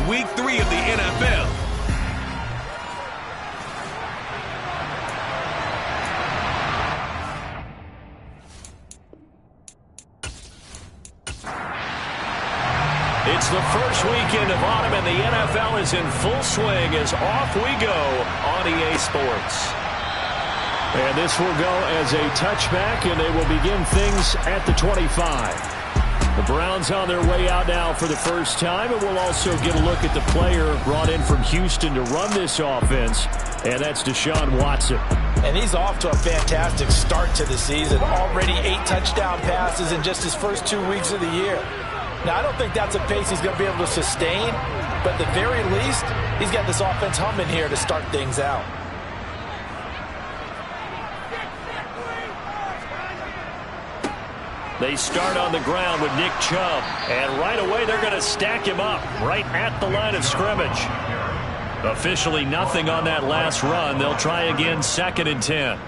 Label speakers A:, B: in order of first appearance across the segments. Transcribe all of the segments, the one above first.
A: Week 3 of the NFL.
B: It's the first weekend of autumn, and the NFL is in full swing as off we go on EA Sports. And this will go as a touchback, and they will begin things at the 25. The Browns on their way out now for the first time, and we'll also get a look at the player brought in from Houston to run this offense, and that's Deshaun Watson.
C: And he's off to a fantastic start to the season. Already 8 touchdown passes in just his first 2 weeks of the year. Now, I don't think that's a pace he's going to be able to sustain, but at the very least, he's got this offense humming here to start things out.
B: They start on the ground with Nick Chubb, and right away they're going to stack him up right at the line of scrimmage. Officially nothing on that last run. They'll try again, 2nd and 10.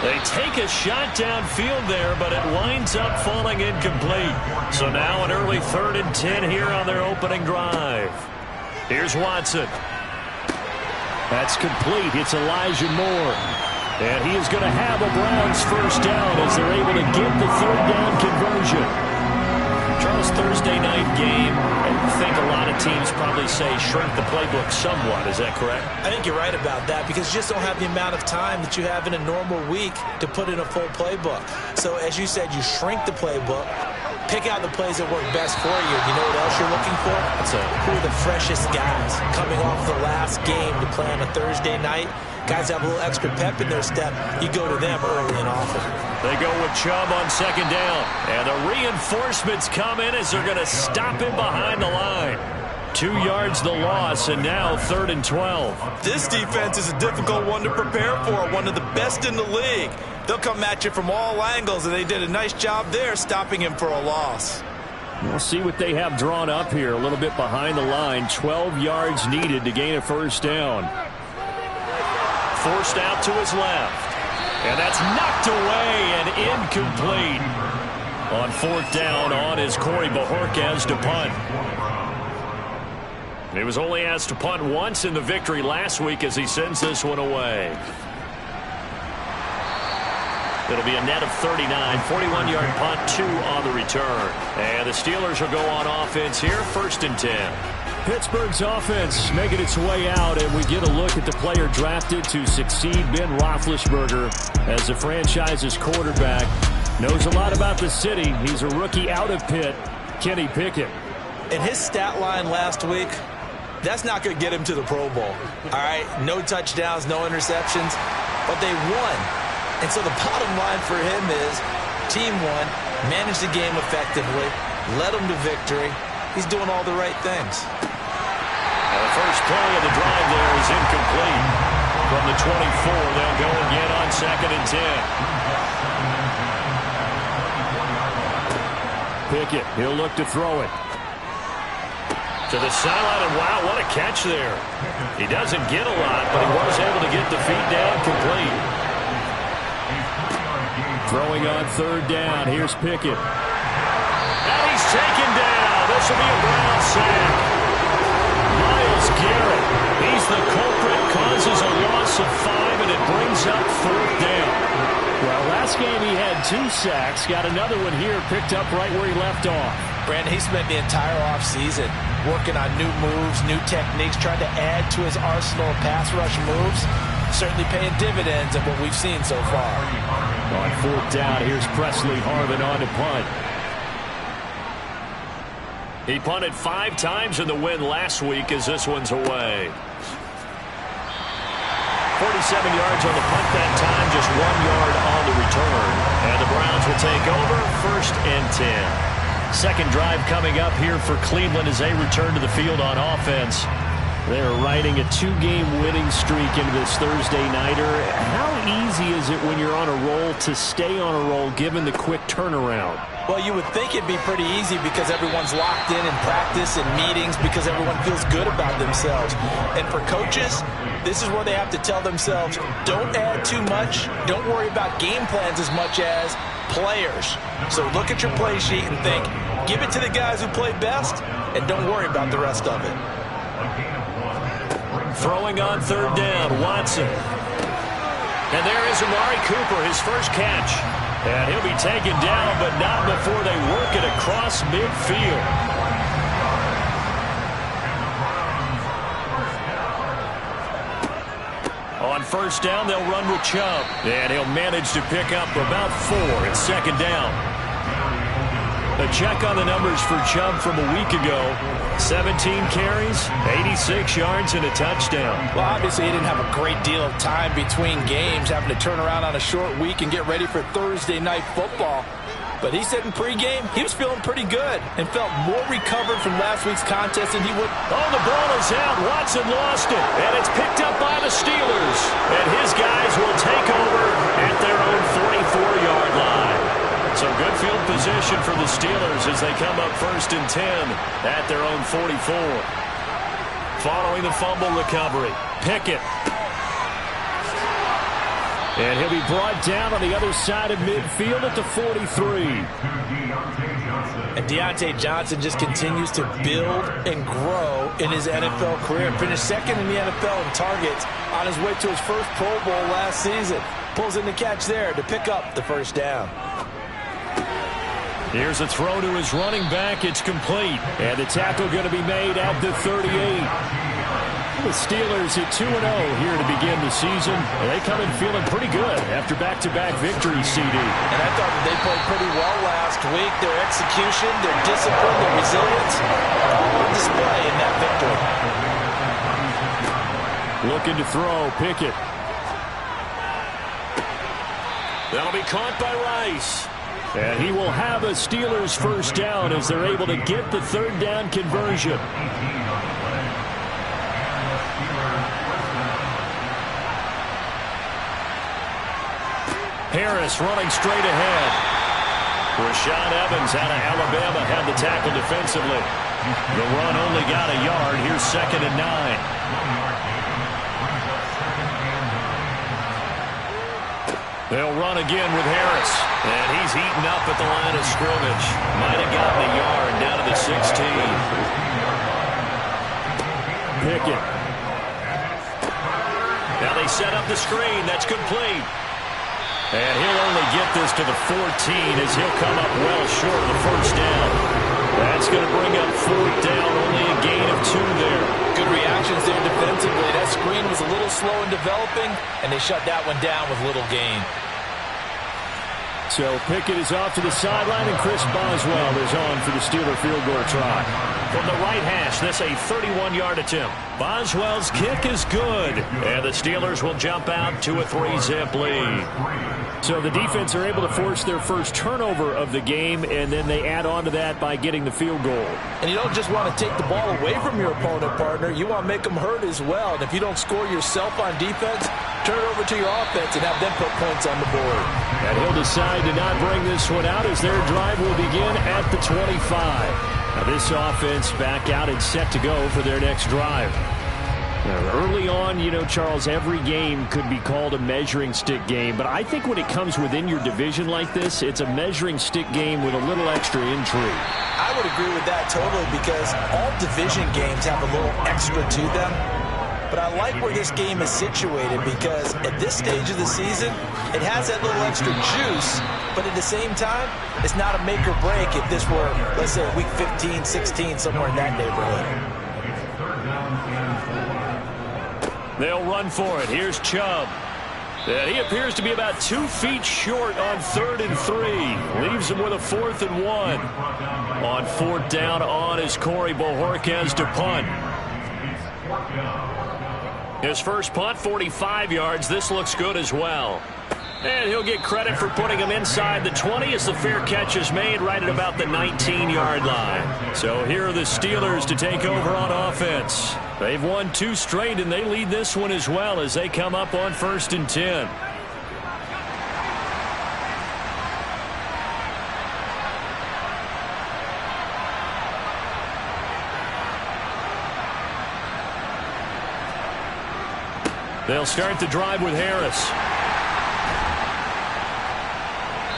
B: They take a shot downfield there, but it winds up falling incomplete. So now an early 3rd and 10 here on their opening drive. Here's Watson. That's complete. It's Elijah Moore. And he is going to have a Browns first down as they're able to get the 3rd down conversion. Charles, Thursday night game, I think a lot of teams probably say shrink the playbook somewhat. Is that correct?
C: I think you're right about that because you just don't have the amount of time that you have in a normal week to put in a full playbook. So as you said, you shrink the playbook, pick out the plays that work best for you. You know what else you're looking for? Who are the freshest guys coming off the last game to play on a Thursday night? Guys have a little extra pep in their step. You go to them early and often.
B: They go with Chubb on 2nd down. And the reinforcements come in as they're going to stop him behind the line. 2 yards the loss, and now 3rd and 12.
C: This defense is a difficult one to prepare for, one of the best in the league. They'll come at you from all angles, and they did a nice job there stopping him for a loss.
B: We'll see what they have drawn up here. A little bit behind the line. 12 yards needed to gain a first down. Forced out to his left. And that's knocked away and incomplete. On 4th down on is Corey Bojorquez to punt. He was only asked to punt once in the victory last week as he sends this one away. It'll be a net of 39, 41-yard punt, 2 on the return. And the Steelers will go on offense here, 1st and 10. Pittsburgh's offense making its way out, and we get a look at the player drafted to succeed. Ben Roethlisberger, as the franchise's quarterback, knows a lot about the city. He's a rookie out of Pitt, Kenny Pickett.
C: And his stat line last week, that's not going to get him to the Pro Bowl. All right, no touchdowns, no interceptions, but they won. And so the bottom line for him is team won, managed the game effectively, led them to victory. He's doing all the right things.
B: And the first play of the drive there is incomplete. From the 24, they'll go again on 2nd and 10. Pickett, he'll look to throw it. To the sideline, and wow, what a catch there. He doesn't get a lot, but he was able to get the feet down complete. Throwing on 3rd down, here's Pickett. And he's taken down. This will be a Brown sack. Myles Garrett, he's the culprit, causes a loss of 5, and it brings up 3rd down. Well, last game he had 2 sacks, got another one here, picked up right where he left off.
C: Brandon, he spent the entire offseason working on new moves, new techniques, trying to add to his arsenal of pass rush moves. Certainly paying dividends of what we've seen so far.
B: On 4th down, here's Presley Harvin on to punt. He punted 5 times in the win last week as this one's away. 47 yards on the punt that time, just 1 yard on the return. And the Browns will take over, 1st and 10. Second drive coming up here for Cleveland as they return to the field on offense. They're riding a 2-game winning streak into this Thursday nighter. How easy is it when you're on a roll to stay on a roll given the quick turnaround?
C: Well, you would think it'd be pretty easy because everyone's locked in practice and meetings because everyone feels good about themselves. And for coaches, this is where they have to tell themselves, don't add too much, don't worry about game plans as much as players. So look at your play sheet and think, Give it to the guys who play best, and don't worry about the rest of it.
B: Throwing on third down, Watson. And there is Amari Cooper, his first catch. And he'll be taken down, but not before they work it across midfield. On first down, they'll run with Chubb. And he'll manage to pick up about 4 at second down. A check on the numbers for Chubb from a week ago. 17 carries, 86 yards, and a touchdown.
C: Well, obviously he didn't have a great deal of time between games, having to turn around on a short week and get ready for Thursday night football. But he said in pregame he was feeling pretty good and felt more recovered from last week's contest than he would.
B: Oh, the ball is out. Watson lost it, and it's picked up by the Steelers. And his guys will take over at their own 44-yard line. So good field position for the Steelers as they come up first and 10 at their own 44. Following the fumble recovery, Pickett. And he'll be brought down on the other side of midfield at the 43.
C: And Deontay Johnson just continues to build and grow in his NFL career. Finished second in the NFL in targets on his way to his first Pro Bowl last season. Pulls in the catch there to pick up the first down.
B: Here's a throw to his running back. It's complete. And the tackle going to be made at the 38. The Steelers at 2-0 here to begin the season. And they come in feeling pretty good after back-to-back victories, CD.
C: And I thought that they played pretty well last week. Their execution, their discipline, their resilience, all on display in that victory.
B: Looking to throw, Pickett. That'll be caught by Rice. And he will have a Steelers first down as they're able to get the third down conversion. Harris running straight ahead. Rashaan Evans out of Alabama had the tackle defensively. The run only got a yard. Here's 2nd and 9. They'll run again with Harris. And he's eaten up at the line of scrimmage. Might have gotten a yard down to the 16. Pickett. Now they set up the screen. That's complete. And he'll only get this to the 14 as he'll come up well short of the first down. That's going to bring up 4th down. Only a gain of 2 there.
C: Good reactions there defensively. That screen was a little slow in developing, and they shut that one down with little gain.
B: So Pickett is off to the sideline, and Chris Boswell is on for the Steeler field goal try. From the right hash, this a 31-yard attempt. Boswell's kick is good, and the Steelers will jump out to a 3-zip lead. So the defense are able to force their first turnover of the game, and then they add on to that by getting the field goal.
C: And you don't just want to take the ball away from your opponent, partner. You want to make them hurt as well. And if you don't score yourself on defense, turn it over to your offense and have them put points on the board.
B: And he'll decide to not bring this one out as their drive will begin at the 25. Now this offense back out and set to go for their next drive. Now, early on, you know, Charles, every game could be called a measuring stick game. But I think when it comes within your division like this, it's a measuring stick game with a little extra intrigue.
C: I would agree with that totally because all division games have a little extra to them. But I like where this game is situated because at this stage of the season, it has that little extra juice. But at the same time, it's not a make or break if this were, let's say, week 15, 16, somewhere in that neighborhood.
B: They'll run for it. Here's Chubb. And he appears to be about 2 feet short on 3rd and 3. Leaves him with a 4th and 1. On 4th down on is Corey Bojorquez to punt. His first punt, 45 yards. This looks good as well. And he'll get credit for putting him inside the 20 as the fair catch is made right at about the 19-yard line. So here are the Steelers to take over on offense. They've won 2 straight, and they lead this one as well as they come up on 1st and 10. They'll start the drive with Harris.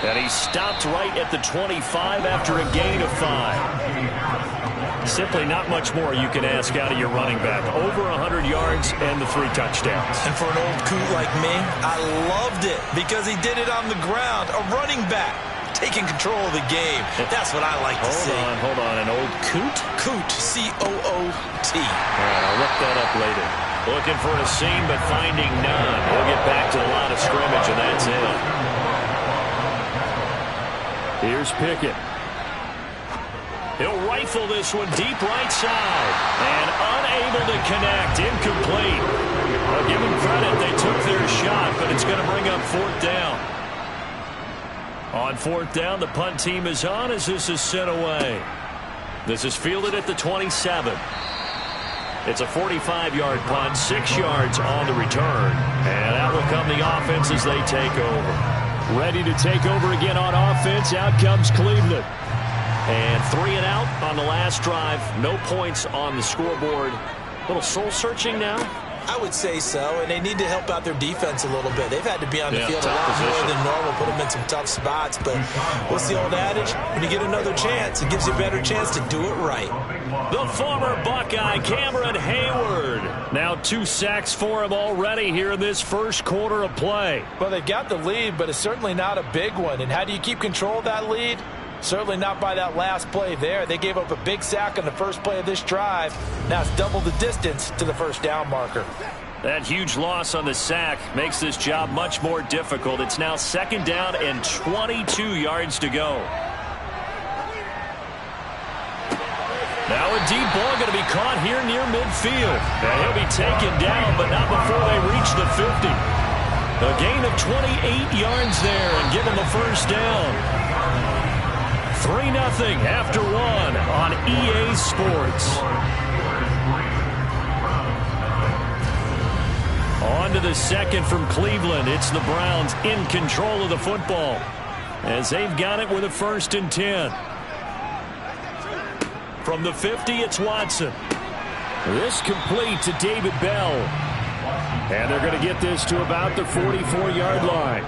B: And he stopped right at the 25 after a gain of 5. Simply not much more you can ask out of your running back. Over 100 yards and the 3 touchdowns.
C: And for an old coot like me, I loved it because he did it on the ground. A running back taking control of the game. That's what I like to see.
B: Hold on. An old coot?
C: Coot, C-O-O-T.
B: All right, I'll look that up later. Looking for a seam, but finding none. He'll get back to the line of scrimmage, and that's it. Here's Pickett. He'll rifle this one deep right side. And unable to connect. Incomplete. I'll give them credit. They took their shot, but it's going to bring up 4th down. On 4th down, the punt team is on as this is sent away. This is fielded at the 27. It's a 45-yard punt, 6 yards on the return. And out will come the offense as they take over. Ready to take over again on offense. Out comes Cleveland. And 3 and out on the last drive. No points on the scoreboard. A little soul-searching now.
C: I would say so, and they need to help out their defense a little bit. They've had to be on the field a lot more than normal, put them in some tough spots. But what's the old adage? When you get another chance, it gives you a better chance to do it right.
B: The former Buckeye, Cameron Hayward. Now 2 sacks for him already here in this first quarter of play.
D: Well, they've got the lead, but it's certainly not a big one. And how do you keep control of that lead? Certainly not by that last play there. They gave up a big sack on the first play of this drive. Now it's double the distance to the first down marker.
B: That huge loss on the sack makes this job much more difficult. It's now 2nd down and 22 yards to go. Now a deep ball going to be caught here near midfield. And he'll be taken down, but not before they reach the 50. A gain of 28 yards there and give him a first down. 3-0 after 1 on EA Sports. On to the second from Cleveland. It's the Browns in control of the football as they've got it with a 1st and 10. From the 50, it's Watson. This complete to David Bell. And they're going to get this to about the 44-yard line.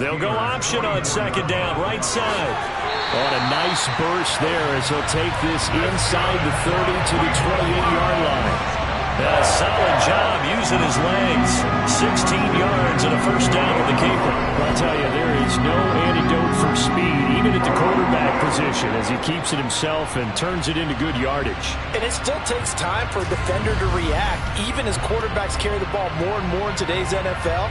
B: They'll go option on 2nd down, right side. On a nice burst there as he'll take this inside the 30 to the 28-yard line. A solid job using his legs. 16 yards and a first down for the keeper. I'll tell you, there is no antidote for speed, even at the quarterback position, as he keeps it himself and turns it into good yardage.
D: And it still takes time for a defender to react, even as quarterbacks carry the ball more and more in today's NFL.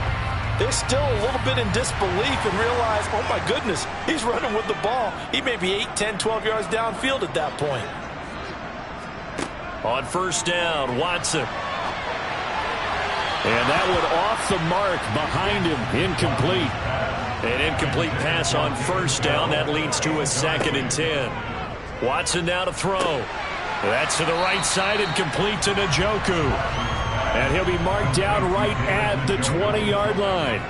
D: They're still a little bit in disbelief and realize, oh my goodness, he's running with the ball. He may be 8, 10, 12 yards downfield at that point.
B: On 1st down, Watson. And that one off the mark behind him, incomplete. An incomplete pass on 1st down. That leads to a 2nd and 10. Watson now to throw. That's to the right side and complete to Njoku. And he'll be marked down right at the 20-yard line.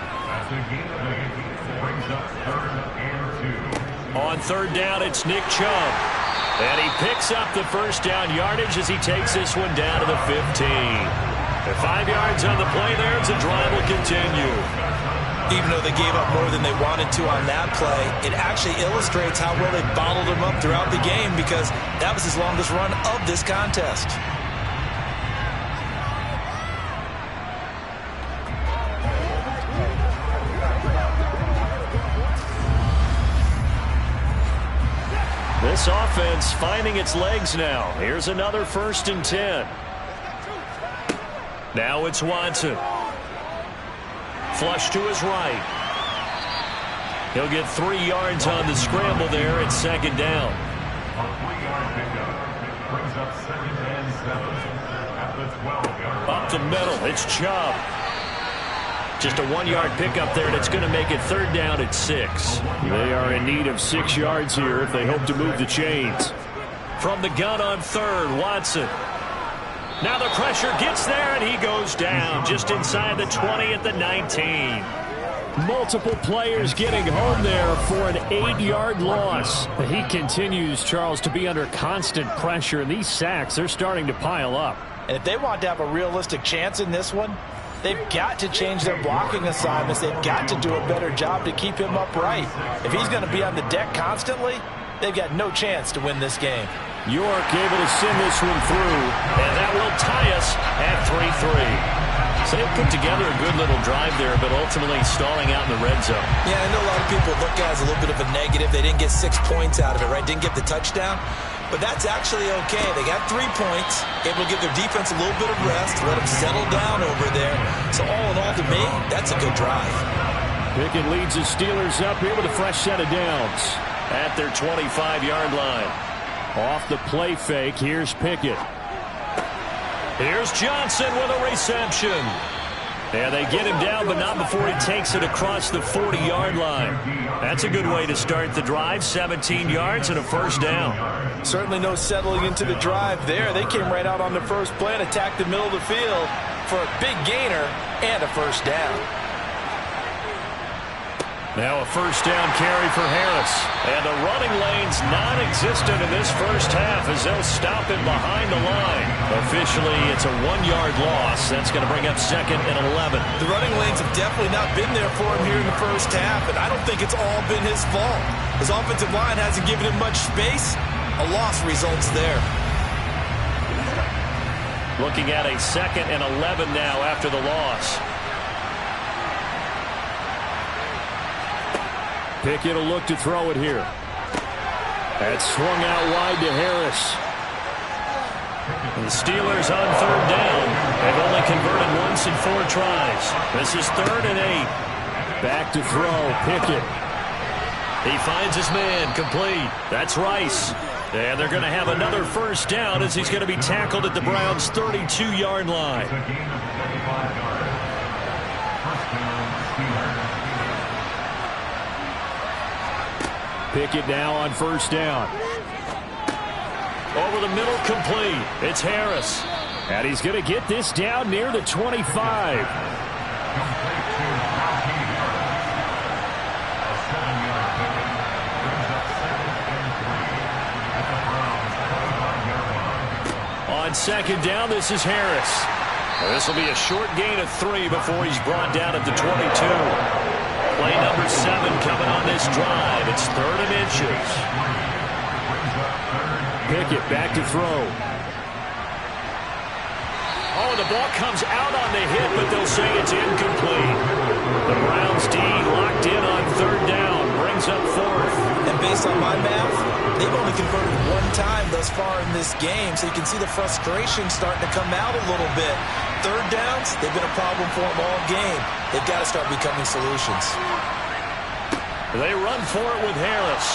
B: On 3rd down, it's Nick Chubb. And he picks up the first down yardage as he takes this one down to the 15. And 5 yards on the play there as the drive will continue.
C: Even though they gave up more than they wanted to on that play, it actually illustrates how well they bottled him up throughout the game because that was his longest run of this contest.
B: This offense finding its legs now. Here's another 1st and 10. Now it's Watson. Flush to his right. He'll get 3 yards on the scramble there at 2nd down. Up the middle, it's Chubb. Just a 1-yard pickup there, and it's going to make it 3rd down at 6. They are in need of 6 yards here if they hope to move the chains. From the gun on 3rd, Watson. Now the pressure gets there, and he goes down just inside the 20 at the 19. Multiple players getting home there for an 8-yard loss. He continues, Charles, to be under constant pressure, and these sacks, they're starting to pile up.
D: And if they want to have a realistic chance in this one,
C: They've got to change their blocking assignments. They've got to do a better job to keep him upright. If he's going to be on the deck constantly, they've got no chance to win this game.
B: York able to send this one through, and that will tie us at 3-3. So they put together a good little drive there, but ultimately stalling out in the red zone.
C: Yeah, I know a lot of people look at it as a little bit of a negative. They didn't get 6 points out of it, right? Didn't get the touchdown. But that's actually okay. They got 3 points, able to give their defense a little bit of rest, let them settle down over there. So all in all, to me, that's a good drive.
B: Pickett leads the Steelers up here with a fresh set of downs at their 25-yard line. Off the play fake, here's Pickett. Here's Johnson with a reception. And they get him down, but not before he takes it across the 40-yard line. That's a good way to start the drive. 17 yards and a first down.
C: Certainly no settling into the drive there. They came right out on the first play and attacked the middle of the field for a big gainer and a first down.
B: Now a first down carry for Harris. And the running lane's non-existent in this first half as they'll stop him behind the line. Officially, it's a 1-yard loss. That's going to bring up 2nd and 11.
C: The running lanes have definitely not been there for him here in the first half, and I don't think it's all been his fault. His offensive line hasn't given him much space. A loss results there.
B: Looking at a 2nd and 11 now after the loss. Pickett will look to throw it here. That's swung out wide to Harris. The Steelers on 3rd down. They've only converted once in 4 tries. This is 3rd and 8. Back to throw, Pickett. He finds his man, complete. That's Rice. And they're going to have another first down as he's going to be tackled at the Browns' 32-yard line. Pickett now on first down. Over the middle, complete. It's Harris. And he's going to get this down near the 25. On 2nd down, this is Harris. This will be a short gain of 3 before he's brought down at the 22. Play number 7 coming on this drive. It's 3rd and inches. Pickett back to throw. Oh, the ball comes out on the hit, but they'll say it's incomplete. The Browns D locked in on 3rd down. Brings up 4th.
C: And based on my math, they've only converted 1 time thus far in this game, so you can see the frustration starting to come out a little bit. 3rd downs, they've been a problem for them all game. They've got to start becoming solutions.
B: They run for it with Harris.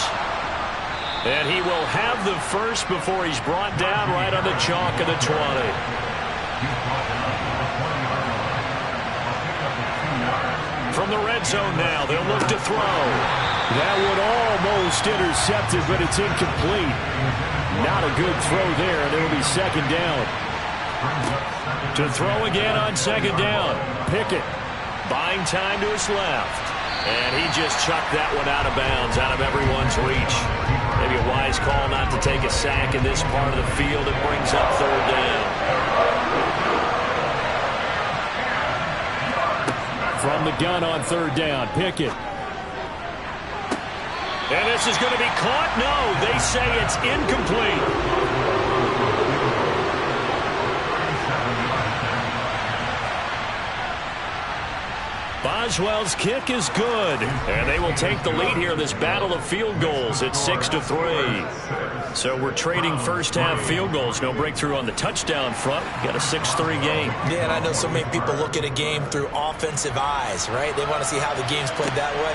B: And he will have the first before he's brought down right on the chalk of the 20. From the red zone now, they'll look to throw. That would almost intercept it, but it's incomplete. Not a good throw there, and it'll be 2nd down. To throw again on 2nd down. Pickett buying time to his left. And he just chucked that one out of bounds, out of everyone's reach. Maybe a wise call not to take a sack in this part of the field. It brings up 3rd down. From the gun on 3rd down, Pickett. And this is going to be caught? No, they say it's incomplete. Boswell's kick is good, and they will take the lead here in this battle of field goals. It's 6-3. So we're trading first half field goals. No breakthrough on the touchdown front. Got a 6-3 game.
C: Yeah, and I know so many people look at a game through offensive eyes, right? They want to see how the game's played that way.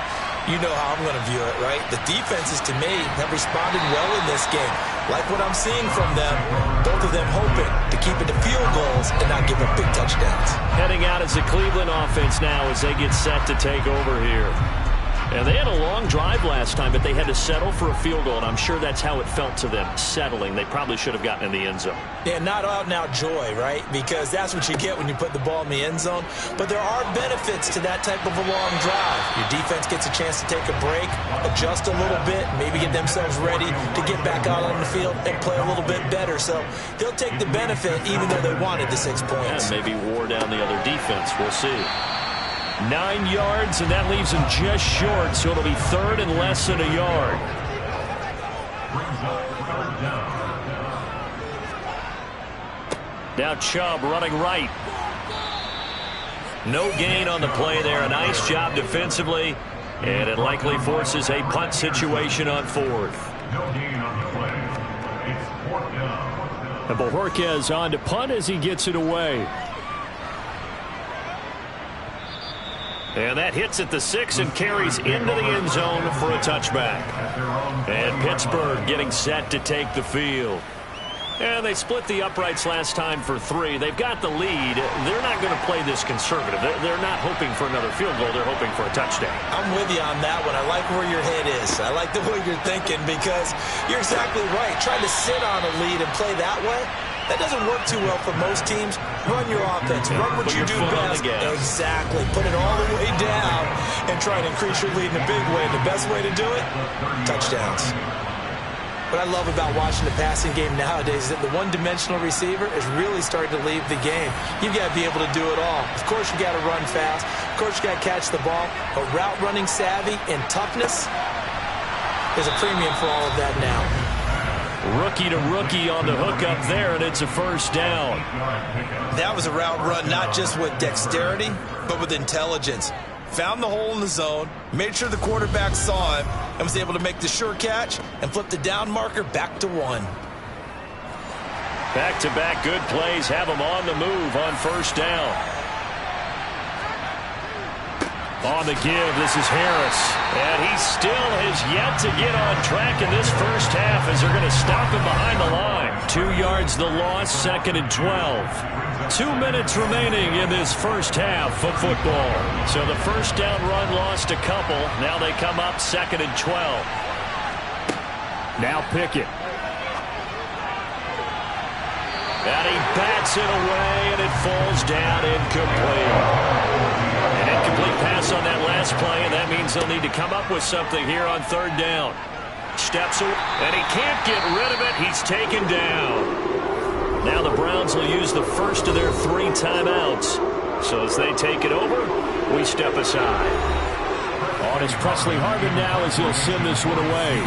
C: You know how I'm going to view it, right? The defenses, to me, have responded well in this game. Like what I'm seeing from them, both of them hoping to keep it to field goals and not give up big touchdowns.
B: Heading out as the Cleveland offense now as they get set to take over here. And they had a long drive last time, but they had to settle for a field goal, and I'm sure that's how it felt to them, settling. They probably should have gotten in the end zone.
C: Yeah, not out-and-out joy, right? Because that's what you get when you put the ball in the end zone. But there are benefits to that type of a long drive. Your defense gets a chance to take a break, adjust a little bit, maybe get themselves ready to get back out on the field and play a little bit better. So they'll take the benefit even though they wanted the 6 points.
B: And maybe wore down the other defense. We'll see. 9 yards, and that leaves him just short, so it'll be third and less than a yard. Now Chubb running right. No gain on the play there. A nice job defensively, and it likely forces a punt situation on fourth.
E: No gain on the play. It's 4th down.
F: And Bojorquez on to punt as he gets it away.
B: And that hits at the 6 and carries into the end zone for a touchback. And Pittsburgh getting set to take the field. And they split the uprights last time for 3. They've got the lead. They're not going to play this conservative. They're not hoping for another field goal. They're hoping for a touchdown.
C: I'm with you on that one. I like where your head is. I like the way you're thinking because you're exactly right. Trying to sit on a lead and play that way, that doesn't work too well for most teams. Run your offense. Run what you do best. Exactly. Put it all the way down and try and increase your lead in a big way. The best way to do it, touchdowns. What I love about watching the passing game nowadays is that the one-dimensional receiver is really starting to leave the game. You've got to be able to do it all. Of course, you got to run fast. Of course, you got to catch the ball. But route running savvy and toughness, there's a premium for all of that now.
B: Rookie to rookie on the hook up there, and it's a first down.
C: That was a route run not just with dexterity, but with intelligence. Found the hole in the zone, made sure the quarterback saw him, and was able to make the sure catch and flip the down marker back to 1.
B: Back-to-back good plays have him on the move on first down. On the give, this is Harris. And he still has yet to get on track in this first half as they're going to stop him behind the line. 2 yards the loss, 2nd and 12. 2 minutes remaining in this first half of football. So the first down run lost a couple. Now they come up 2nd and 12.
F: Now Pickett.
B: And he bats it away, and it falls down incomplete. An incomplete pass on that last play, and that means they'll need to come up with something here on 3rd down. Steps away, and he can't get rid of it. He's taken down. Now the Browns will use the first of their 3 timeouts. So as they take it over, we step aside.
F: On is Presley Harvin now as he'll send this one away.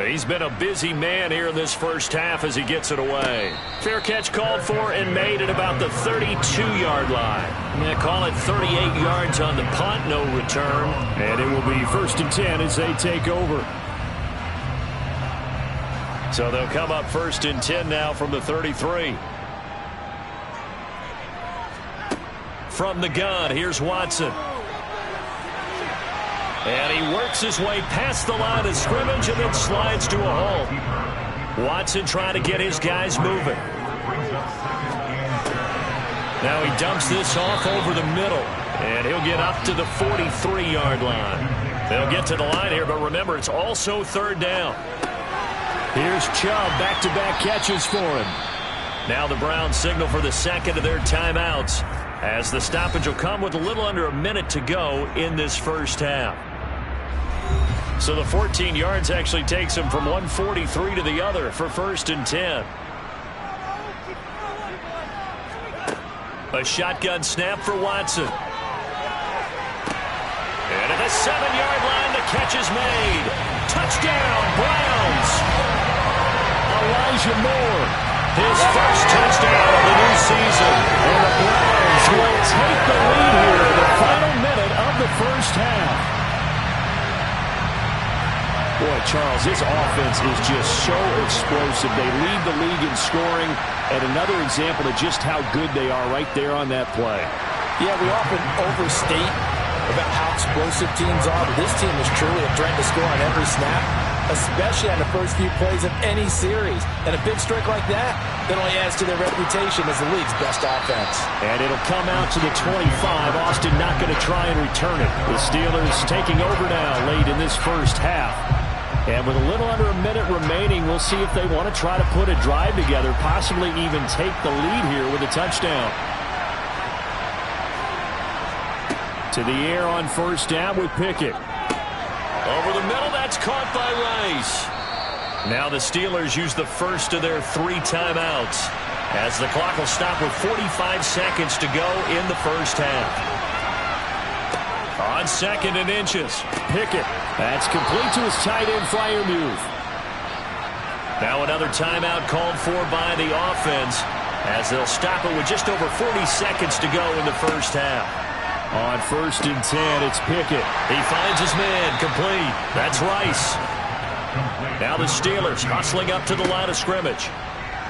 B: He's been a busy man here in this first half as he gets it away. Fair catch called for and made at about the 32-yard line. They call it 38 yards on the punt, no return.
F: And it will be 1st and 10 as they take over.
B: So they'll come up 1st and 10 now from the 33. From the gun, here's Watson. And he works his way past the line of scrimmage and then slides to a hole. Watson trying to get his guys moving. Now he dumps this off over the middle. And he'll get up to the 43-yard line. They'll get to the line here, but remember, it's also 3rd down.
F: Here's Chubb, back-to-back catches for him.
B: Now the Browns signal for the 2nd of their timeouts, as the stoppage will come with a little under a minute to go in this first half. So the 14 yards actually takes him from 143 to the other for 1st and 10. A shotgun snap for Watson. And at the 7-yard line, the catch is made. Touchdown, Browns.
F: Elijah Moore.
B: His first touchdown of the new season.
F: And the Browns will take the lead here in the final minute of the first half. Boy, Charles, this offense is just so explosive. They lead the league in scoring, and another example of just how good they are right there on that play.
D: Yeah, we often overstate about how explosive teams are, but this team is truly a threat to score on every snap.
C: especially on the first few plays of any series. And a big strike like that only adds to their reputation as the league's best offense.
F: And it'll come out to the 25. Austin not going to try and return it. The Steelers taking over now late in this first half. And with a little under a minute remaining, we'll see if they want to try to put a drive together, possibly even take the lead here with a touchdown. To the air on first down with Pickett.
B: Over the middle, that's caught by Rice. Now the Steelers use the first of their 3 timeouts as the clock will stop with 45 seconds to go in the first half. On 2nd and inches,
F: Pickett. That's complete to his tight end Freiermuth.
B: Now another timeout called for by the offense as they'll stop it with just over 40 seconds to go in the first half.
F: On 1st and 10, it's Pickett.
B: He finds his man, complete. That's Rice. Now the Steelers hustling up to the line of scrimmage.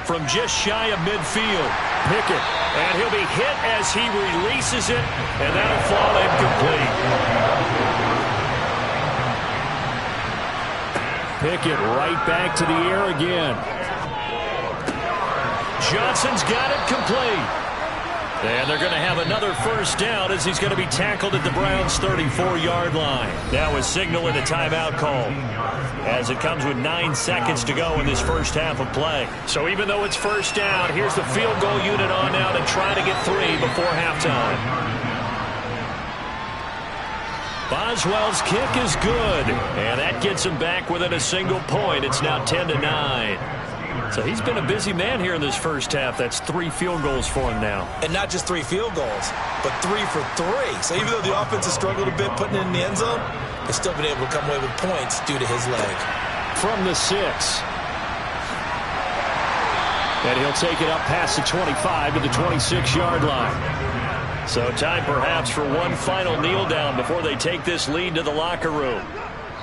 B: From just shy of midfield,
F: Pickett.
B: And he'll be hit as he releases it, and that'll fall incomplete.
F: Pickett right back to the air again.
B: Johnson's got it complete. And they're going to have another first down as he's going to be tackled at the Browns' 34-yard line. Now a signal and a timeout call as it comes with 9 seconds to go in this first half of play. So even though it's first down, here's the field goal unit on now to try to get 3 before halftime. Boswell's kick is good, and that gets him back within a single point. It's now 10-9. So he's been a busy man here in this first half. That's 3 field goals for him now.
C: And not just 3 field goals, but 3 for 3. So even though the offense has struggled a bit putting it in the end zone, they've still been able to come away with points due to his leg.
F: From the 6. And he'll take it up past the 25 to the 26-yard line.
B: So time perhaps for one final kneel down before they take this lead to the locker room.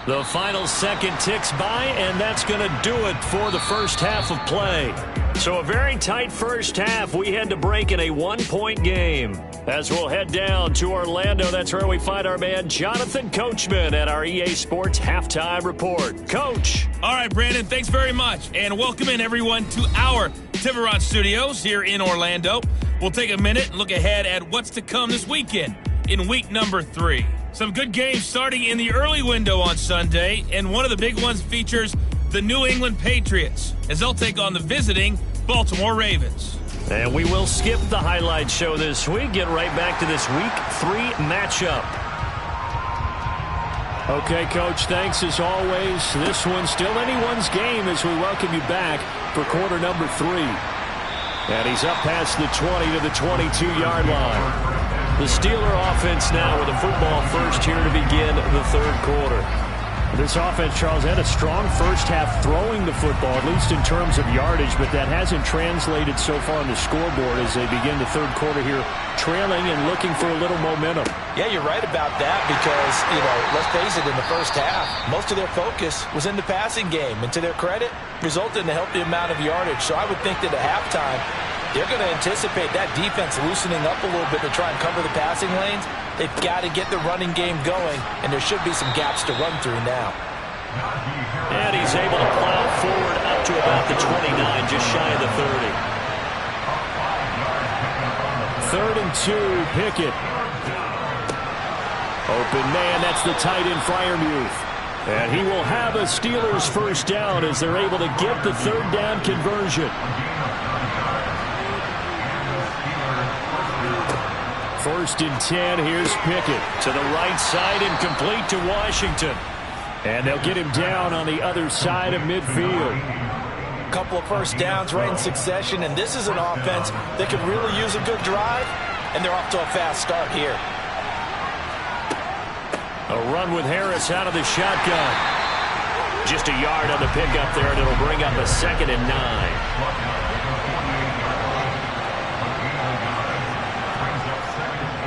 B: The final second ticks by, and that's going to do it for the first half of play. So a very tight first half. We head to break in a 1-point game. As we'll head down to Orlando, that's where we find our man Jonathan Coachman at our EA Sports Halftime Report. Coach.
A: All right, Brandon, thanks very much. And welcome in, everyone, to our Tiburon Studios here in Orlando. We'll take a minute and look ahead at what's to come this weekend in week number 3. Some good games starting in the early window on Sunday, and one of the big ones features the New England Patriots as they'll take on the visiting Baltimore Ravens.
B: And we will skip the highlight show this week, get right back to this week 3 matchup.
F: Okay, Coach, thanks as always. This one's still anyone's game as we welcome you back for quarter number 3. And he's up past the 20 to the 22-yard line. The Steeler offense now with a football first here to begin the third quarter. This offense, Charles, had a strong first half throwing the football, at least in terms of yardage, but that hasn't translated so far on the scoreboard as they begin the third quarter here, trailing and looking for a little momentum.
C: Yeah, you're right about that because, let's face it, in the first half, most of their focus was in the passing game, and to their credit, resulted in a healthy amount of yardage. So I would think that at halftime, they're going to anticipate that defense loosening up a little bit to try and cover the passing lanes. They've got to get the running game going, and there should be some gaps to run through now.
B: And he's able to plow forward up to about the 29, just shy of the 30.
F: 3rd and 2, Pickett. Open man, that's the tight end Freiermuth. And he will have a Steelers first down as they're able to get the 3rd down conversion. 1st and 10, here's Pickett.
B: To the right side and complete to Washington.
F: And they'll get him down on the other side of midfield.
C: A couple of first downs right in succession, and this is an offense that could really use a good drive, and they're off to a fast start here.
B: A run with Harris out of the shotgun. Just a yard on the pickup there, and it'll bring up a 2nd and 9.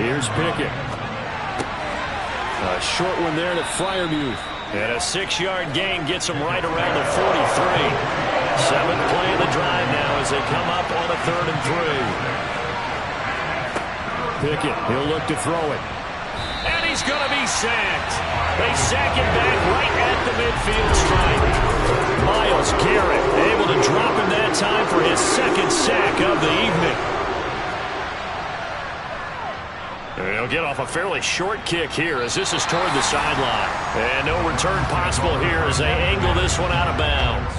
F: Here's Pickett. A short one there to Freiermuth.
B: And a 6-yard gain gets him right around the 43. 7th play of the drive now as they come up on a 3rd and 3.
F: Pickett, he'll look to throw it.
B: And he he's going to be sacked. They sack him back right at the midfield stripe. Myles Garrett able to drop him that time for his second sack of the evening. And he'll get off a fairly short kick here as this is toward the sideline. And no return possible here as they angle this one out of bounds.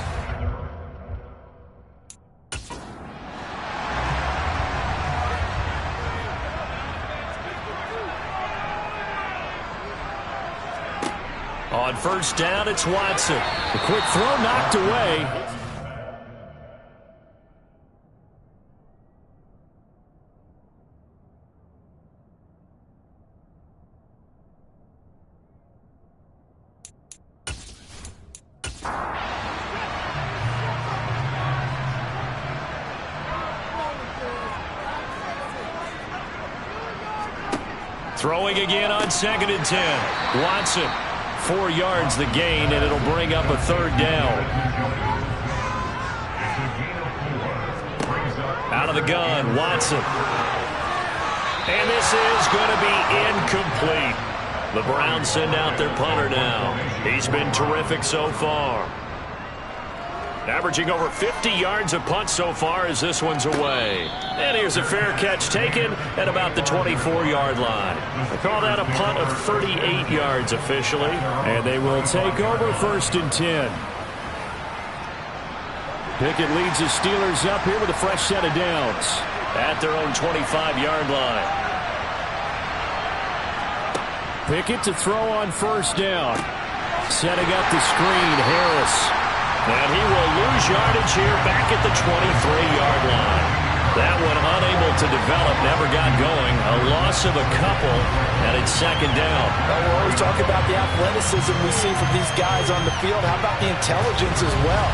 B: On first down, it's Watson.
F: The quick throw knocked away.
B: Throwing again on 2nd and 10. Watson. 4 yards the gain, and it'll bring up a third down. Out of the gun, Watson. And this is going to be incomplete. The Browns send out their punter now. He's been terrific so far. Averaging over 50 yards a punt so far as this one's away. And here's a fair catch taken at about the 24-yard line. I call that a punt of 38 yards officially.
F: And they will take over 1st and 10. Pickett leads the Steelers up here with a fresh set of downs.
B: At their own 25-yard line.
F: Pickett to throw on first down. Setting up the screen, Harris.
B: And he will lose yardage here back at the 23-yard line. That one unable to develop, never got going. A loss of a couple, and it's 2nd down.
D: Well, we're always talking about the athleticism we see from these guys on the field. How about the intelligence as well?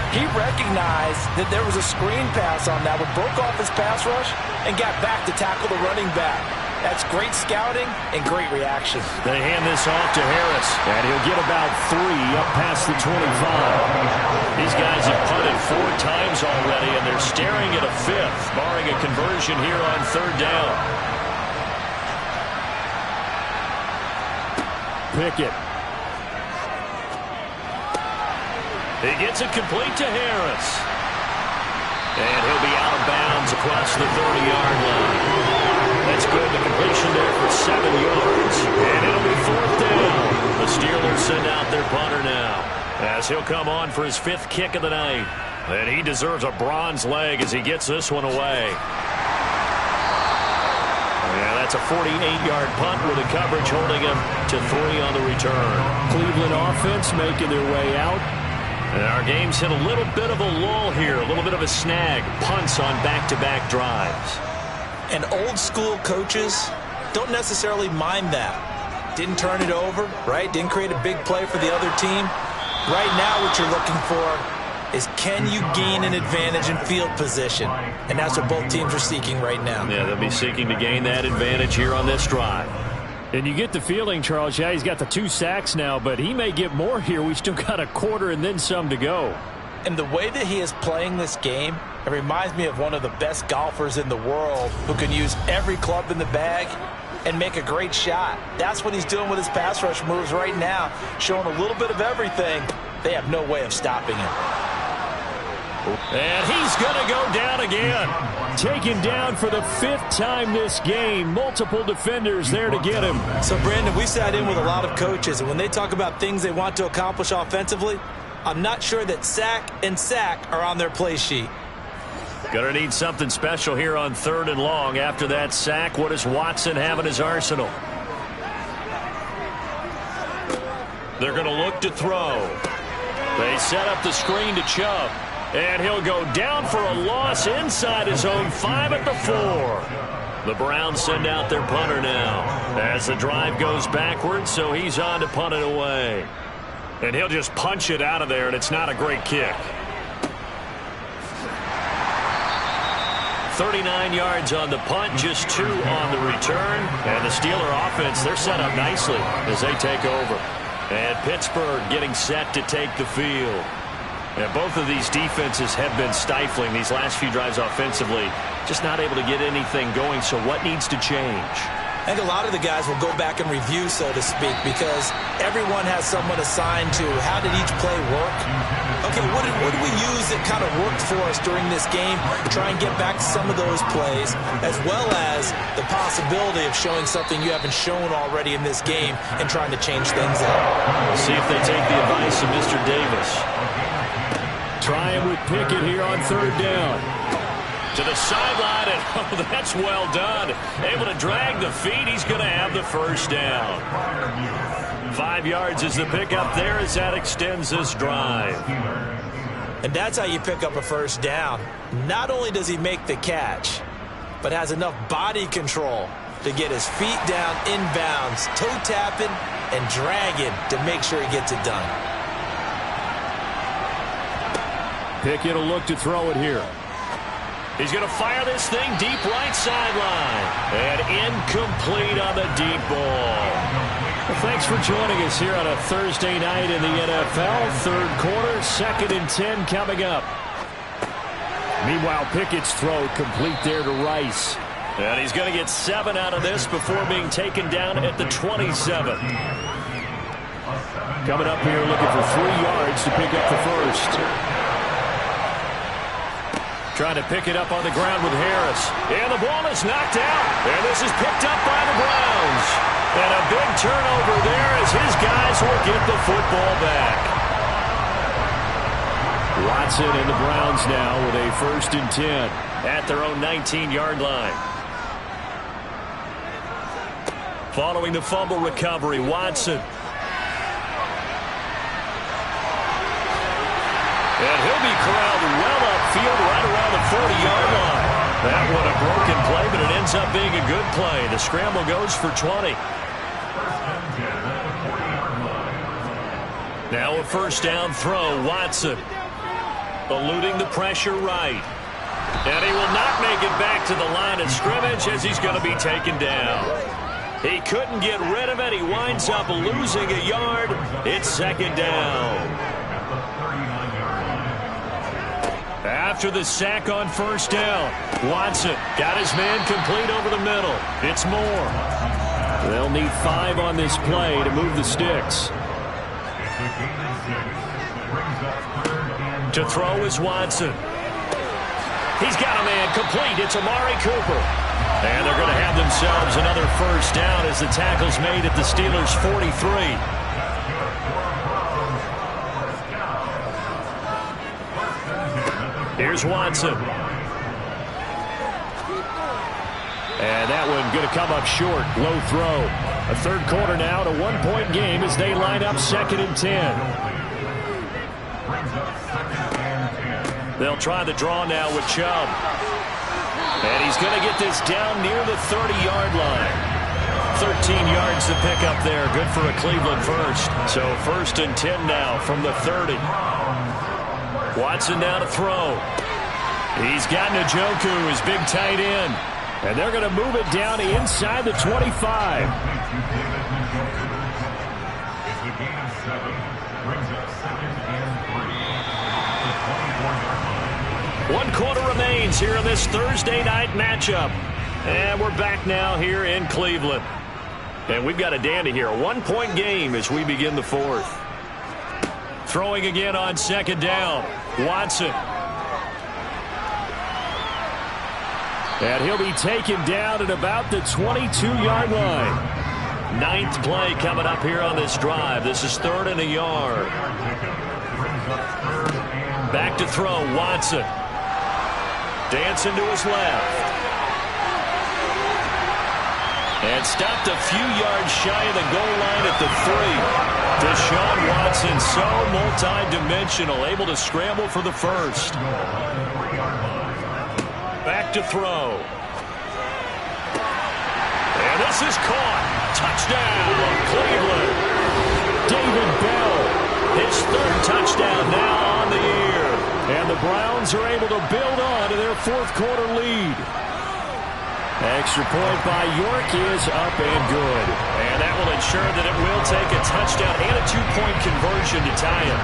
D: He recognized that there was a screen pass on that, but broke off his pass rush and got back to tackle the running back. That's great scouting and great reaction.
B: They hand this off to Harris.
F: And he'll get about 3 up past the 25.
B: These guys have punted 4 times already, and they're staring at a 5th, barring a conversion here on 3rd down.
F: Pickett.
B: He gets it complete to Harris. And he'll be out of bounds across the 30-yard line. That's good. The completion there for 7 yards. And it'll be 4th down. The Steelers send out their punter now, as he'll come on for his 5th kick of the night. And he deserves a bronze leg as he gets this one away. Yeah, that's a 48-yard punt with the coverage holding him to 3 on the return.
F: Cleveland offense making their way out.
B: And our game's hit a little bit of a lull here, a little bit of a snag. Punts on back-to-back drives.
C: And old-school coaches don't necessarily mind that. Didn't turn it over, right? Didn't create a big play for the other team. Right now what you're looking for is, can you gain an advantage in field position? And that's what both teams are seeking right now.
B: Yeah, they'll be seeking to gain that advantage here on this drive.
F: And you get the feeling, Charles, yeah, he's got the 2 sacks now, but he may get more here. We still got a quarter and then some to go.
C: And the way that he is playing this game, it reminds me of one of the best golfers in the world who can use every club in the bag and make a great shot. That's what he's doing with his pass rush moves right now, showing a little bit of everything. They have no way of stopping him.
B: And he's going to go down again.
F: Taken down for the 5th time this game. Multiple defenders there to get him.
C: So, Brandon, we sat in with a lot of coaches, and when they talk about things they want to accomplish offensively, I'm not sure that sack and sack are on their play sheet.
B: Gonna need something special here on 3rd and long. After that sack, what does Watson have in his arsenal? They're gonna look to throw. They set up the screen to Chubb. And he'll go down for a loss inside his own 5 at the 4. The Browns send out their punter now as the drive goes backwards, so he's on to punt it away. And he'll just punch it out of there, and it's not a great kick. 39 yards on the punt, just 2 on the return. And the Steeler offense, they're set up nicely as they take over. And Pittsburgh getting set to take the field. And both of these defenses have been stifling these last few drives offensively. Just not able to get anything going, so what needs to change?
C: I think a lot of the guys will go back and review, so to speak, because everyone has someone assigned to how did each play work. Okay, what did we use that kind of worked for us during this game? Try and get back to some of those plays, as well as the possibility of showing something you haven't shown already in this game and trying to change things up.
B: See if they take the advice of Mr. Davis.
F: Trying with Pickett here on third down.
B: To the sideline, and oh, that's well done. Able to drag the feet. He's going to have the first down. 5 yards is the pickup there as that extends this drive.
C: And that's how you pick up a first down. Not only does he make the catch, but has enough body control to get his feet down inbounds, toe tapping and dragging to make sure he gets it done.
F: Pickett will look to throw it here.
B: He's going to fire this thing deep right sideline. And incomplete on the deep ball.
F: Well, thanks for joining us here on a Thursday night in the NFL. Third quarter, 2nd and 10 coming up. Meanwhile, Pickett's throw complete there to Rice.
B: And he's going to get 7 out of this before being taken down at the 27.
F: Coming up here looking for 3 yards to pick up the first. Trying to pick it up on the ground with Harris.
B: And the ball is knocked out. And this is picked up by the Browns. And a big turnover there as his guys will get the football back.
F: Watson and the Browns now with a 1st and 10.
B: At their own 19-yard line. Following the fumble recovery, Watson. And he'll be corralled well upfield right around the 40-yard line. That one a broken play, but it ends up being a good play. The scramble goes for 20. Now a first down throw, Watson. Eluding the pressure right. And he will not make it back to the line of scrimmage as he's going to be taken down. He couldn't get rid of it. He winds up losing a yard. It's 2nd down. After the sack on first down, Watson got his man complete over the middle. It's Moore.
F: They'll need 5 on this play to move the sticks.
B: To throw is Watson. He's got a man complete. It's Amari Cooper. And they're going to have themselves another first down as the tackle's made at the Steelers' 43. Here's Watson.
F: And that one going to come up short. Low throw. A third quarter now to 1-point game as they line up 2nd and 10.
B: They'll try the draw now with Chubb. And he's going to get this down near the 30-yard line. 13 yards to pick up there. Good for a Cleveland first. So 1st and 10 now from the 30. Watson down to throw. He's got Njoku, his big tight end.
F: And they're going to move it down inside the 25.
B: One quarter remains here in this Thursday night matchup. And we're back now here in Cleveland. And we've got a dandy here. A 1-point game as we begin the 4th. Throwing again on 2nd down. Watson.
F: And he'll be taken down at about the 22-yard line.
B: 9th play coming up here on this drive. This is 3rd and a yard. Back to throw, Watson. Dancing to his left. And stopped a few yards shy of the goal line at the 3. Deshaun Watson, so multi-dimensional, able to scramble for the first. Back to throw. And this is caught. Touchdown, Cleveland.
F: David Bell.
B: His 3rd touchdown now on the year.
F: And the Browns are able to build on to their 4th quarter lead. Extra point by York is up and good.
B: And that will ensure that it will take a touchdown and a 2-point conversion to tie it.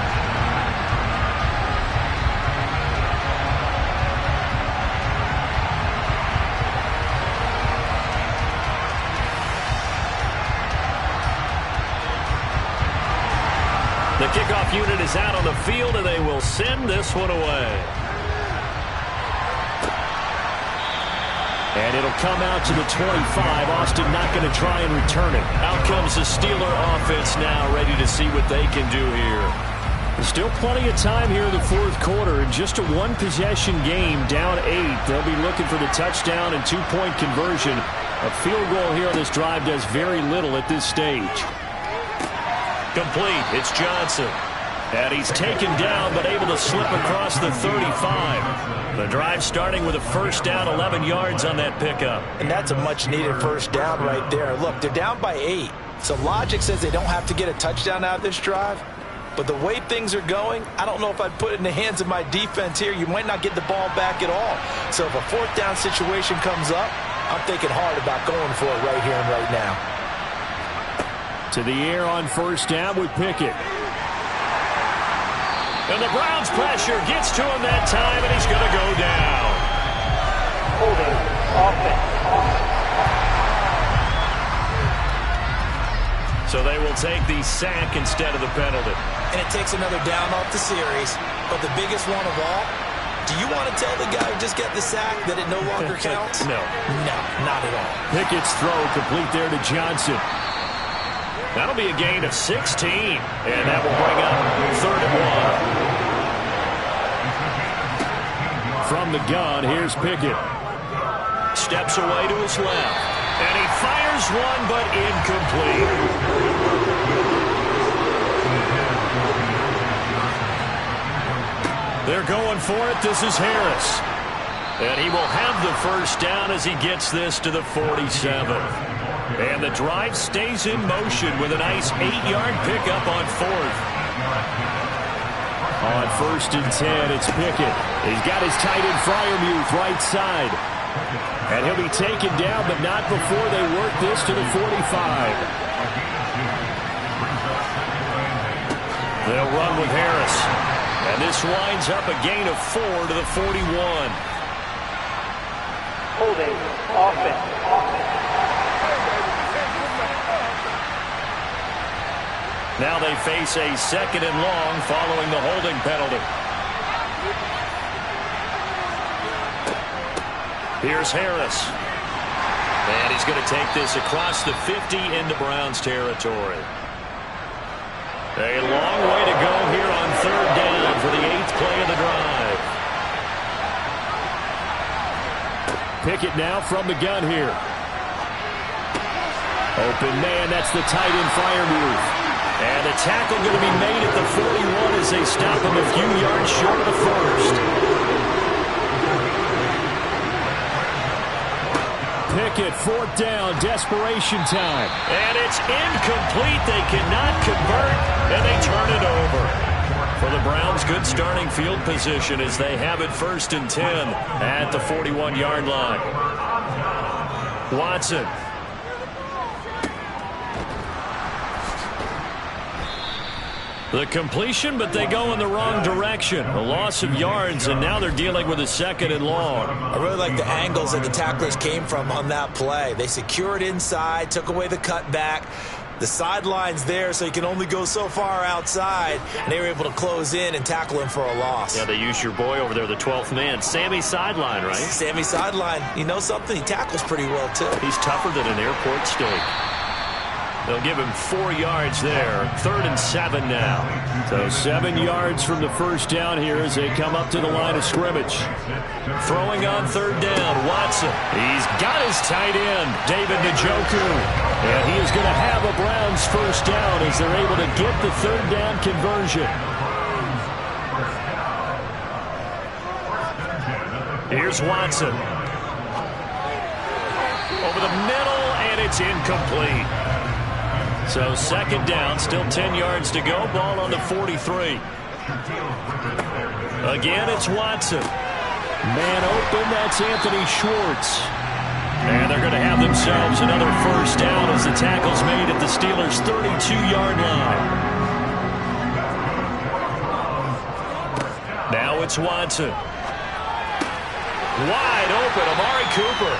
B: kickoff unit is out on the field, and they will send this one away. And it'll come out to the 25. Austin not going to try and return it. Out comes the Steeler offense now, ready to see what they can do here. Still plenty of time here in the fourth quarter. In just a one-possession game, down 8. They'll be looking for the touchdown and two-point conversion. A field goal here on this drive does very little at this stage. Complete. It's Johnson. And he's taken down, but able to slip across the 35. The drive starting with a first down, 11 yards on that pickup.
C: And that's a much-needed first down right there. Look, they're down by 8. So logic says they don't have to get a touchdown out of this drive. But the way things are going, I don't know if I'd put it in the hands of my defense here. You might not get the ball back at all. So if a fourth down situation comes up, I'm thinking hard about going for it right here and right now.
F: To the air on first down with Pickett.
B: And the Browns pressure gets to him that time, and he's going to go down.
G: Holding offense.
B: So they will take the sack instead of the penalty.
C: And it takes another down off the series. But the biggest one of all, do you want to tell the guy who just got the sack that it no longer counts?
B: No.
C: No, not at all.
F: Pickett's throw complete there to Johnson.
B: That'll be a gain of 16. And that will bring up 3rd and 1.
F: From the gun, here's Pickett.
B: Steps away to his left. And he fires one, but incomplete. They're going for it. This is Harris. And he will have the first down as he gets this to the 47. And the drive stays in motion with a nice 8-yard pickup on 4th.
F: On 1st and 10, it's Pickett. He's got his tight end Freiermuth right side. And he'll be taken down, but not before they work this to the 45.
B: They'll run with Harris. And this winds up a gain of 4 to the 41.
G: Holding offense.
B: Now they face a 2nd and long following the holding penalty. Here's Harris. And he's going to take this across the 50 into Browns territory. A long way to go here on 3rd down for the 8th play of the drive.
F: Pickett now from the gun here. Open man, that's the tight end Freiermuth.
B: And the tackle going to be made at the 41 as they stop him a few yards short of the 1st.
F: Pickett, 4th down, desperation time.
B: And it's incomplete. They cannot convert, and they turn it over. For the Browns, good starting field position as they have it 1st and 10 at the 41-yard line. Watson. The completion, but they go in the wrong direction. A loss of yards, and now they're dealing with a 2nd and long.
C: I really like the angles that the tacklers came from on that play. They secured inside, took away the cutback. The sideline's there, so you can only go so far outside. And they were able to close in and tackle him for a loss.
B: Yeah, they used your boy over there, the 12th man. Sammy Sideline, right?
C: Sammy Sideline. You know something? He tackles pretty well, too.
B: He's tougher than an airport steak. They'll give him 4 yards there. 3rd and 7 now.
F: So 7 yards from the first down here as they come up to the line of scrimmage.
B: Throwing on 3rd down, Watson. He's got his tight end, David Njoku.
F: And he is going to have a Browns first down as they're able to get the 3rd down conversion.
B: Here's Watson. Over the middle, and it's incomplete. So 2nd down, still 10 yards to go. Ball on the 43. Again, it's Watson.
F: Man open, that's Anthony Schwartz.
B: And they're going to have themselves another first down as the tackle's made at the Steelers' 32-yard line. Now it's Watson. Wide open, Amari Cooper.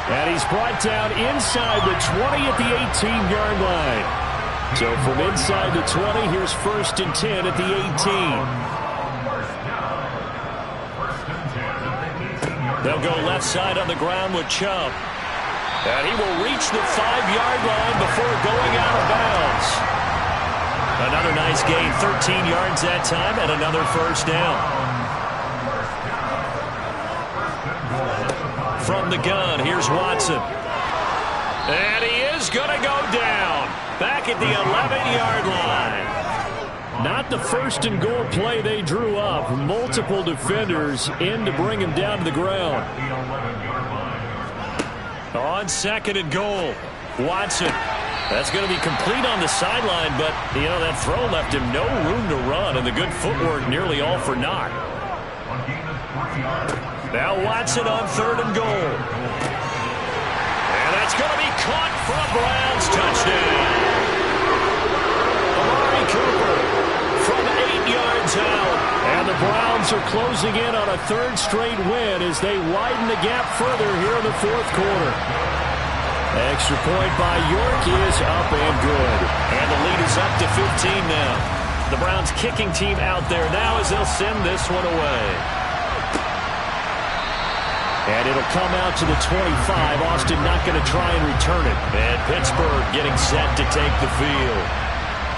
F: And he's brought down inside the 20 at the 18-yard line. So from inside the 20, here's 1st and 10 at the 18. They'll go left side on the ground with Chubb. And he will reach the 5-yard line before going out of bounds. Another nice gain, 13 yards that time, and another 1st down. From the gun, here's Watson. And he is going to go down. Back at the 11-yard line. Not the 1st and goal play they drew up. Multiple defenders in to bring him down to the ground. On 2nd and goal, Watson. That's going to be complete on the sideline, but, that throw left him no room to run, and the good footwork nearly all for naught. Now Watson on 3rd and goal. And that's going to be caught for a Browns touchdown. Amari Cooper from 8 yards out. And the Browns are closing in on a 3rd straight win as they widen the gap further here in the 4th quarter. Extra point by York is up and good. And the lead is up to 15 now. The Browns kicking team out there now as they'll send this one away. And it'll come out to the 25. Austin not going to try and return it. And Pittsburgh getting set to take the field.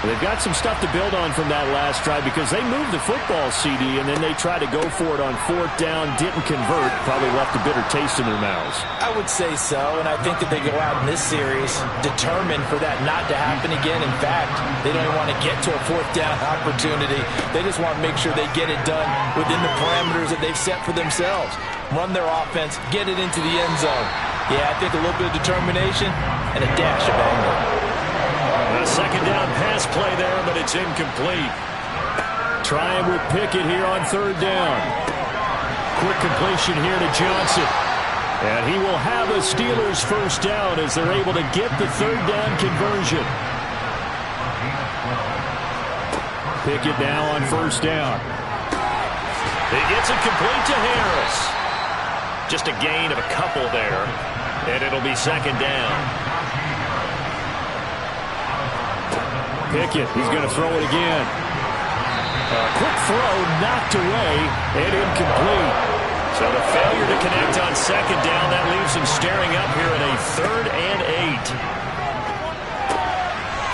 F: They've got some stuff to build on from that last drive because they moved the football, CD, and then they tried to go for it on 4th down, didn't convert, probably left a bitter taste in their mouths.
C: I would say so, and I think that they go out in this series determined for that not to happen again. In fact, they don't even want to get to a 4th down opportunity. They just want to make sure they get it done within the parameters that they've set for themselves. Run their offense, get it into the end zone. Yeah, I think a little bit of determination and a dash of anger.
F: A 2nd down pass play there, but it's incomplete. Trying with Pickett here on 3rd down. Quick completion here to Johnson. And he will have a Steelers 1st down as they're able to get the 3rd down conversion. Pickett now on 1st down. He gets it complete to Harris. Just a gain of a couple there. And it'll be 2nd down. Pickett, he's going to throw it again. Quick throw, knocked away, and incomplete. So the failure to connect on 2nd down, that leaves him staring up here at a 3rd and 8.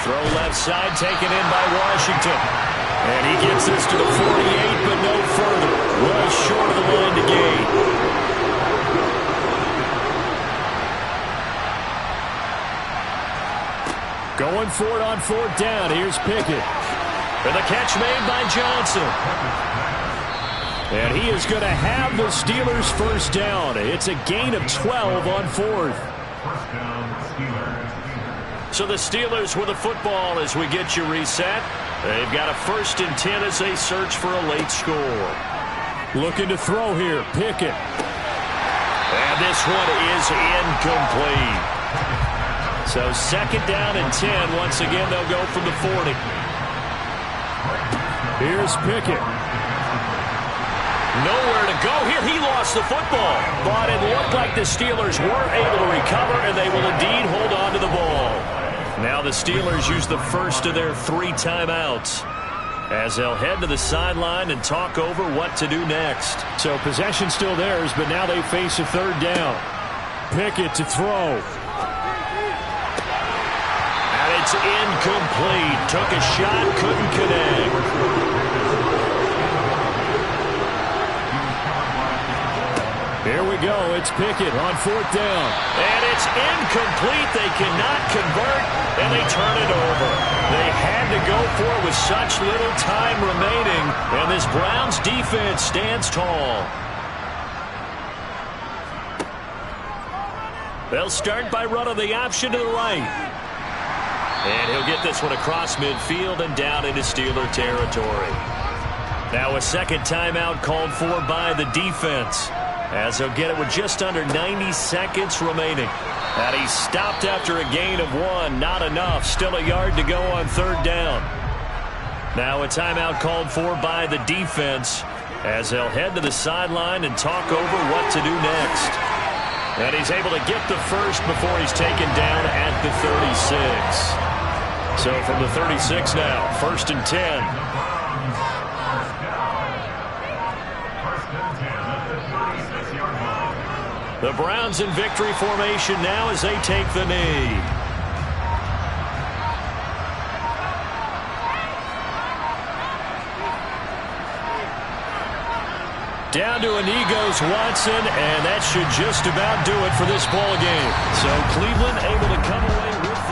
F: Throw left side, taken in by Washington. And he gets this to the 48, but no further. Was short of the line to gain. Going for it on 4th down. Here's Pickett. And the catch made by Johnson. And he is going to have the Steelers 1st down. It's a gain of 12 on 4th. So the Steelers with the football as we get you reset. They've got a 1st and 10 as they search for a late score. Looking to throw here. Pickett. And this one is incomplete. So 2nd down and 10. Once again, they'll go from the 40. Here's Pickett. Nowhere to go here. He lost the football. But it looked like the Steelers were able to recover, and they will indeed hold on to the ball. Now the Steelers use the 1st of their 3 timeouts as they'll head to the sideline and talk over what to do next. So possession still theirs, but now they face a 3rd down. Pickett to throw. It's incomplete. Took a shot, couldn't connect. Here we go. It's Pickett on 4th down. And it's incomplete. They cannot convert, and they turn it over. They had to go for it with such little time remaining, and this Browns defense stands tall. They'll start by running the option to the right. And he'll get this one across midfield and down into Steeler territory. Now a 2nd timeout called for by the defense, as they'll get it with just under 90 seconds remaining. And he's stopped after a gain of 1. Not enough. Still a yard to go on 3rd down. Now a timeout called for by the defense, as they'll head to the sideline and talk over what to do next. And he's able to get the 1st before he's taken down at the 36.
B: So from the 36 now, 1st and 10. The Browns in victory formation now as they take the knee. Down to a knee goes Watson, and that should just about do it for this ball game. So Cleveland able to come away with